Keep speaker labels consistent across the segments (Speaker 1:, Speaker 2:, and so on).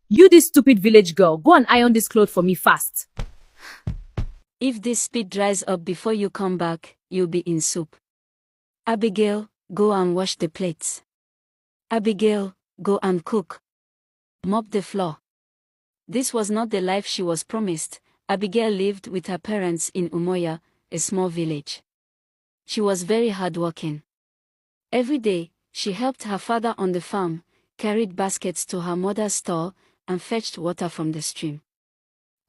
Speaker 1: You this stupid village girl, go and iron this cloth for me fast.
Speaker 2: If this spit dries up before you come back, you'll be in soup. Abigail, go and wash the plates. Abigail, go and cook. Mop the floor. This was not the life she was promised. Abigail lived with her parents in Umoya, a small village. She was very hardworking. Every day, she helped her father on the farm, carried baskets to her mother's store, and fetched water from the stream.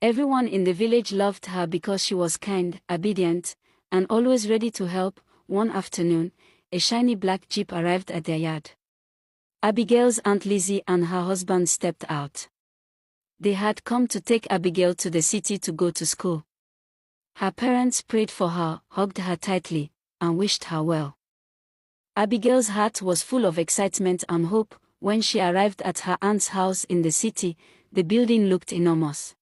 Speaker 2: Everyone in the village loved her because she was kind, obedient, and always ready to help. One afternoon, a shiny black jeep arrived at their yard. Abigail's Aunt Lizzie and her husband stepped out. They had come to take Abigail to the city to go to school. Her parents prayed for her, hugged her tightly, and wished her well. Abigail's heart was full of excitement and hope. When she arrived at her aunt's house in the city, the building looked enormous.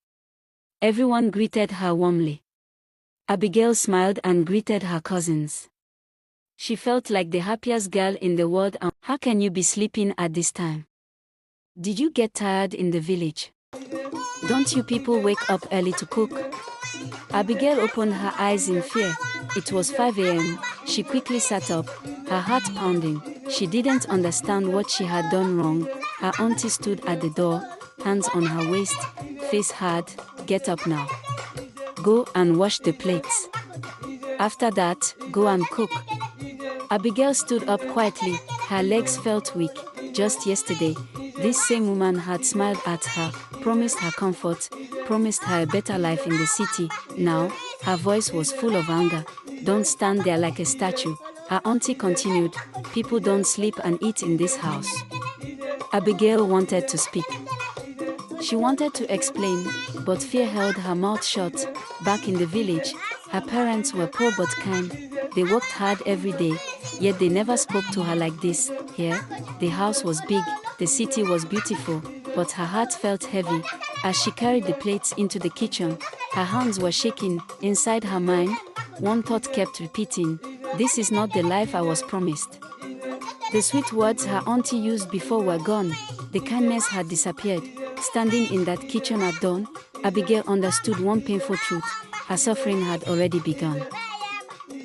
Speaker 2: Everyone greeted her warmly. Abigail smiled and greeted her cousins. She felt like the happiest girl in the world. And how can you be sleeping at this time? Did you get tired in the village? Don't you people wake up early to cook? Abigail opened her eyes in fear. It was 5 a.m. She quickly sat up, her heart pounding. She didn't understand what she had done wrong. Her auntie stood at the door, hands on her waist, face hard. Get up now. Go and wash the plates. After that, go and cook. Abigail stood up quietly. Her legs felt weak. Just yesterday, this same woman had smiled at her, promised her comfort, promised her a better life in the city. Now, her voice was full of anger. Don't stand there like a statue. Her auntie continued, people don't sleep and eat in this house. Abigail wanted to speak. She wanted to explain, but fear held her mouth shut. Back in the village, her parents were poor but kind. They worked hard every day, yet they never spoke to her like this. Here, the house was big, the city was beautiful, but her heart felt heavy. As she carried the plates into the kitchen, her hands were shaking. Inside her mind, one thought kept repeating, this is not the life I was promised. The sweet words her auntie used before were gone. The kindness had disappeared. Standing in that kitchen at dawn, Abigail understood one painful truth. Her suffering had already begun.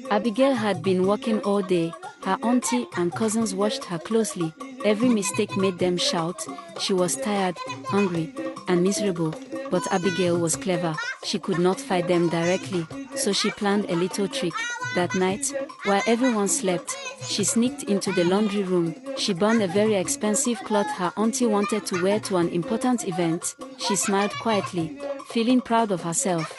Speaker 2: Abigail had been working all day. Her auntie and cousins watched her closely. Every mistake made them shout. She was tired, hungry, and miserable. But Abigail was clever. She could not fight them directly, so she planned a little trick. That night, while everyone slept, she sneaked into the laundry room. She burned a very expensive cloth her auntie wanted to wear to an important event. She smiled quietly, feeling proud of herself.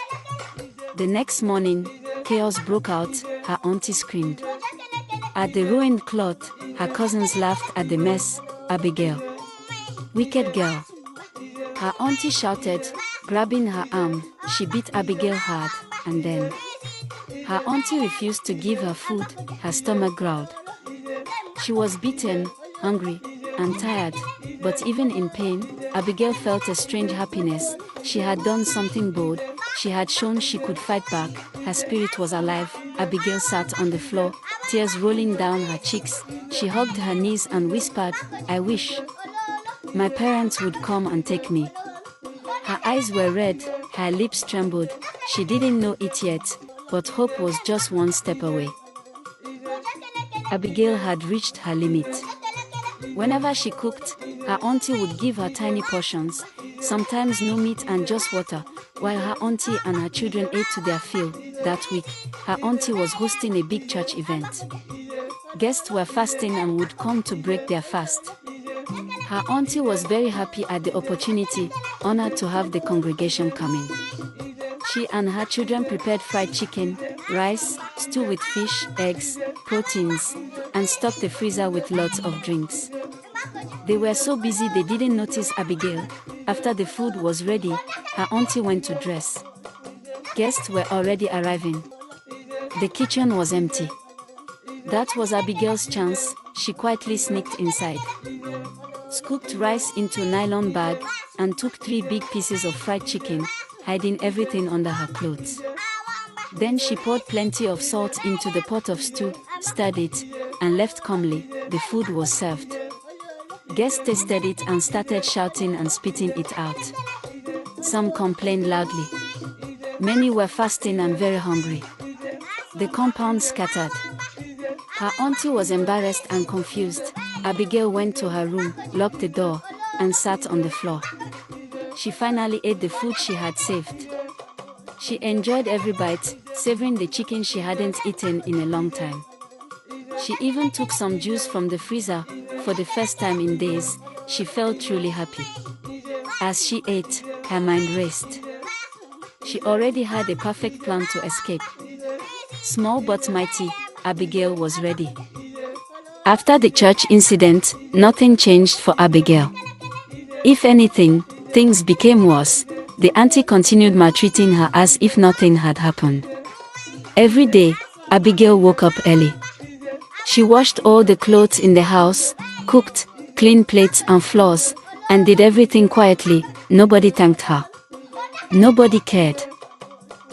Speaker 2: The next morning, chaos broke out. Her auntie screamed. At the ruined cloth, her cousins laughed at the mess. Abigail, wicked girl. Her auntie shouted, grabbing her arm. She beat Abigail hard, and then her auntie refused to give her food. Her stomach growled. She was beaten, hungry, and tired, but even in pain, Abigail felt a strange happiness. She had done something bold. She had shown she could fight back. Her spirit was alive. Abigail sat on the floor, tears rolling down her cheeks. She hugged her knees and whispered, I wish my parents would come and take me. Her eyes were red, her lips trembled. She didn't know it yet, but hope was just one step away. Abigail had reached her limit. Whenever she cooked, her auntie would give her tiny portions, sometimes no meat and just water, while her auntie and her children ate to their fill. That week, her auntie was hosting a big church event. Guests were fasting and would come to break their fast. Her auntie was very happy at the opportunity, honored to have the congregation coming. She and her children prepared fried chicken, rice, stew with fish, eggs, proteins, and stocked the freezer with lots of drinks. They were so busy they didn't notice Abigail. After the food was ready, her auntie went to dress. Guests were already arriving. The kitchen was empty. That was Abigail's chance. She quietly sneaked inside, scooped rice into a nylon bag, and took 3 big pieces of fried chicken, hiding everything under her clothes. Then she poured plenty of salt into the pot of stew, stirred it, and left calmly. The food was served. Guests tasted it and started shouting and spitting it out. Some complained loudly. Many were fasting and very hungry. The compound scattered. Her auntie was embarrassed and confused. Abigail went to her room, locked the door, and sat on the floor. She finally ate the food she had saved. She enjoyed every bite, savoring the chicken she hadn't eaten in a long time. She even took some juice from the freezer. For the first time in days, she felt truly happy. As she ate, her mind raced. She already had a perfect plan to escape. Small but mighty, Abigail was ready. After the church incident, nothing changed for Abigail. If anything, things became worse. The auntie continued maltreating her as if nothing had happened. Every day, Abigail woke up early. She washed all the clothes in the house, cooked, cleaned plates and floors, and did everything quietly. Nobody thanked her. Nobody cared.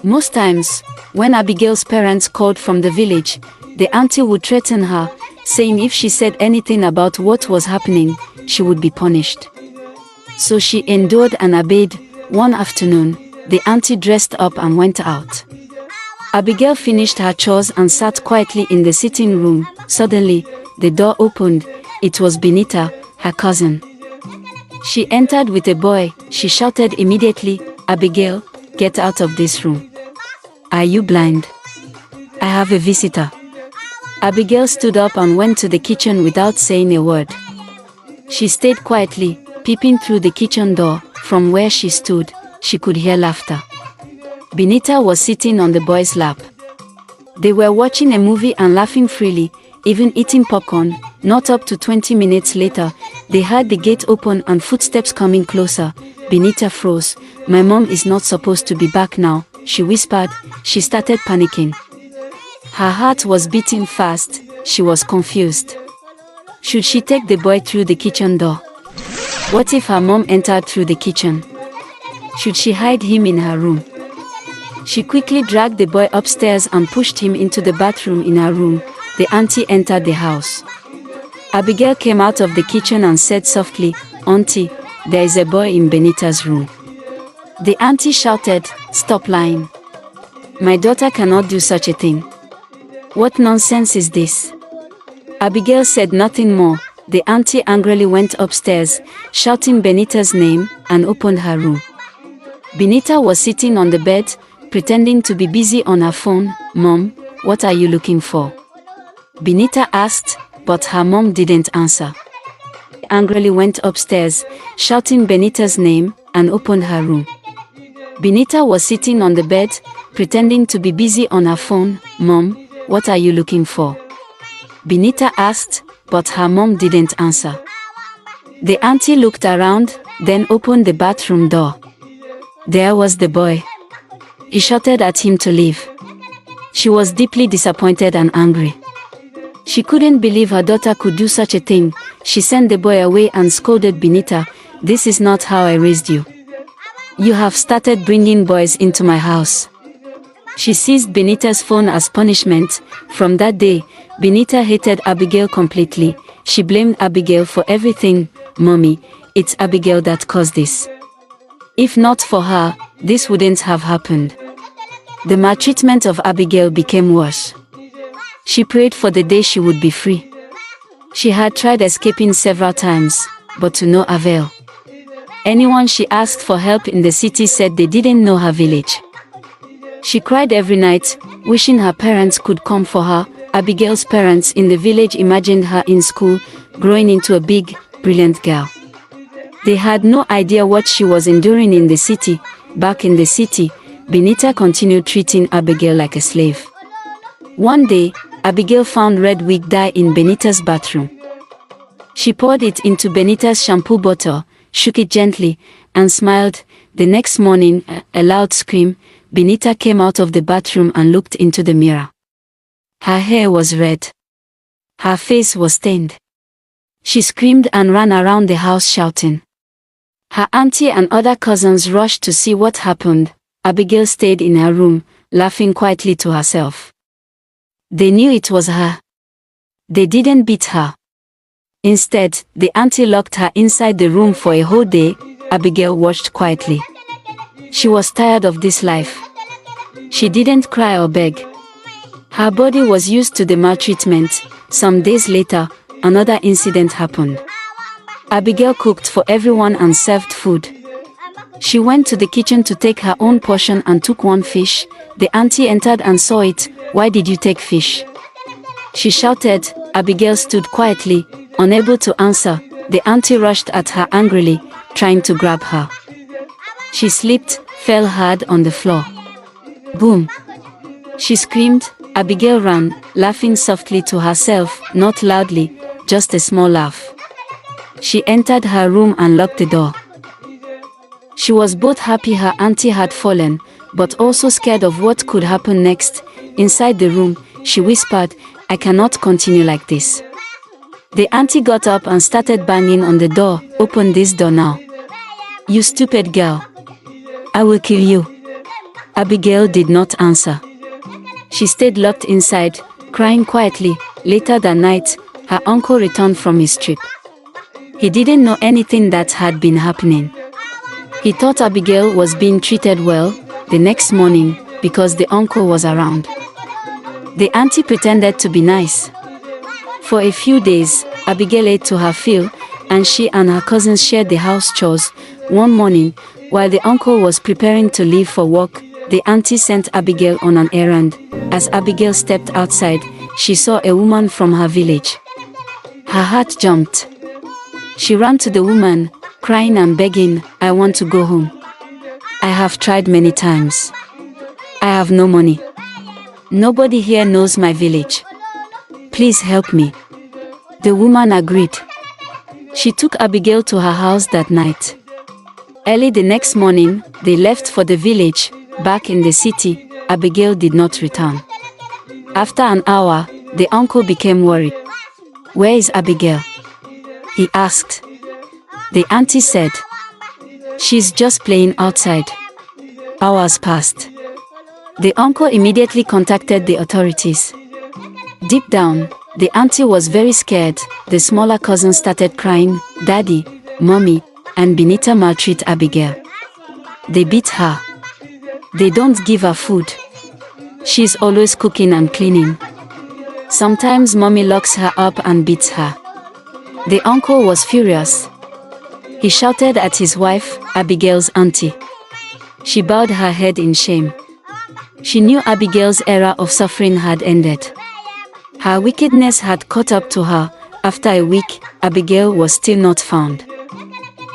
Speaker 2: Most times, when Abigail's parents called from the village, the auntie would threaten her, saying if she said anything about what was happening, she would be punished. So she endured and obeyed. One afternoon, the auntie dressed up and went out. Abigail finished her chores and sat quietly in the sitting room. Suddenly, the door opened. It was Benita, her cousin. She entered with a boy. She shouted immediately, "Abigail, get out of this room. Are you blind? I have a visitor." Abigail stood up and went to the kitchen without saying a word. She stayed quietly, peeping through the kitchen door. From where she stood, she could hear laughter. Benita was sitting on the boy's lap. They were watching a movie and laughing freely, even eating popcorn. Not up to 20 minutes later, they heard the gate open and footsteps coming closer. Benita froze. "My mom is not supposed to be back now," she whispered. She started panicking. Her heart was beating fast. She was confused. Should she take the boy through the kitchen door? What if her mom entered through the kitchen? Should she hide him in her room? She quickly dragged the boy upstairs and pushed him into the bathroom in her room. The auntie entered the house. Abigail came out of the kitchen and said softly, "Auntie, there is a boy in Benita's room." The auntie shouted, "Stop lying. My daughter cannot do such a thing. What nonsense is this?" Abigail said nothing more. The auntie angrily went upstairs, shouting Benita's name, and opened her room. Benita was sitting on the bed, pretending to be busy on her phone. "Mom, what are you looking for?" Benita asked, but her mom didn't answer. Angrily went upstairs, shouting Benita's name, and opened her room. Benita was sitting on the bed, pretending to be busy on her phone. "Mom, what are you looking for?" Benita asked, but her mom didn't answer. The auntie looked around, then opened the bathroom door. There was the boy. She shouted at him to leave. She was deeply disappointed and angry. She couldn't believe her daughter could do such a thing. She sent the boy away and scolded Benita, "This is not how I raised you. You have started bringing boys into my house." She seized Benita's phone as punishment. From that day, Benita hated Abigail completely. She blamed Abigail for everything. "Mommy, it's Abigail that caused this. If not for her, this wouldn't have happened." The maltreatment of Abigail became worse. She prayed for the day she would be free. She had tried escaping several times, but to no avail. Anyone she asked for help in the city said they didn't know her village. She cried every night, wishing her parents could come for her. Abigail's parents in the village imagined her in school, growing into a big, brilliant girl. They had no idea what she was enduring in the city. Back in the city, Benita continued treating Abigail like a slave. One day, Abigail found red wig dye in Benita's bathroom. She poured it into Benita's shampoo bottle, shook it gently, and smiled. The next morning, a loud scream, Benita came out of the bathroom and looked into the mirror. Her hair was red. Her face was stained. She screamed and ran around the house shouting. Her auntie and other cousins rushed to see what happened. Abigail stayed in her room, laughing quietly to herself. They knew it was her. They didn't beat her. Instead, the auntie locked her inside the room for a whole day. Abigail watched quietly. She was tired of this life. She didn't cry or beg. Her body was used to the maltreatment. Some days later, another incident happened. Abigail cooked for everyone and served food. She went to the kitchen to take her own portion and took one fish. The auntie entered and saw it. "Why did you take fish?" she shouted. Abigail stood quietly, unable to answer. The auntie rushed at her angrily, trying to grab her. She slipped, fell hard on the floor. Boom! She screamed. Abigail ran, laughing softly to herself, not loudly, just a small laugh. She entered her room and locked the door. She was both happy her auntie had fallen, but also scared of what could happen next. Inside the room, she whispered, "I cannot continue like this." The auntie got up and started banging on the door. "Open this door now. You stupid girl. I will kill you." Abigail did not answer. She stayed locked inside, crying quietly. Later that night, her uncle returned from his trip. He didn't know anything that had been happening. He thought Abigail was being treated well. The next morning, because the uncle was around, the auntie pretended to be nice. For a few days, Abigail ate to her fill, and she and her cousins shared the house chores. One morning, while the uncle was preparing to leave for work, the auntie sent Abigail on an errand. As Abigail stepped outside, she saw a woman from her village. Her heart jumped. She ran to the woman, crying and begging, "I want to go home. I have tried many times. I have no money. Nobody here knows my village. Please help me." The woman agreed. She took Abigail to her house that night. Early the next morning, they left for the village. Back in the city, Abigail did not return. After an hour, the uncle became worried. "Where is Abigail?" he asked. The auntie said, "She's just playing outside." Hours passed. The uncle immediately contacted the authorities. Deep down, the auntie was very scared. The smaller cousin started crying. Daddy, Mommy, and Benita maltreat Abigail. They beat her. They don't give her food. She's always cooking and cleaning. Sometimes Mommy locks her up and beats her. The uncle was furious. He shouted at his wife, Abigail's auntie. She bowed her head in shame. She knew Abigail's era of suffering had ended. Her wickedness had caught up to her. After a week, Abigail was still not found.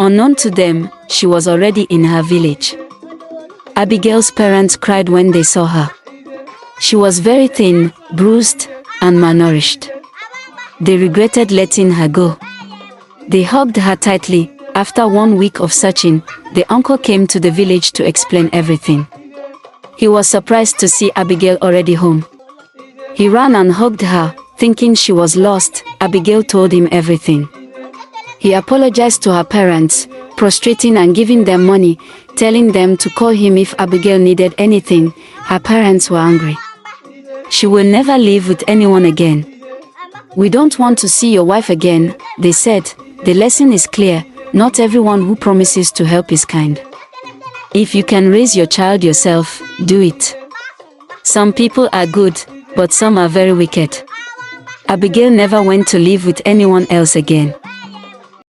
Speaker 2: Unknown to them, she was already in her village. Abigail's parents cried when they saw her. She was very thin, bruised, and malnourished. They regretted letting her go. They hugged her tightly. After 1 week of searching, the uncle came to the village to explain everything. He was surprised to see Abigail already home. He ran and hugged her, thinking she was lost. Abigail told him everything. He apologized to her parents, prostrating and giving them money, telling them to call him if Abigail needed anything. Her parents were angry. "She will never live with anyone again. We don't want to see your wife again," they said. The lesson is clear. Not everyone who promises to help is kind. If you can raise your child yourself, do it. Some people are good, but some are very wicked. Abigail never went to live with anyone else again.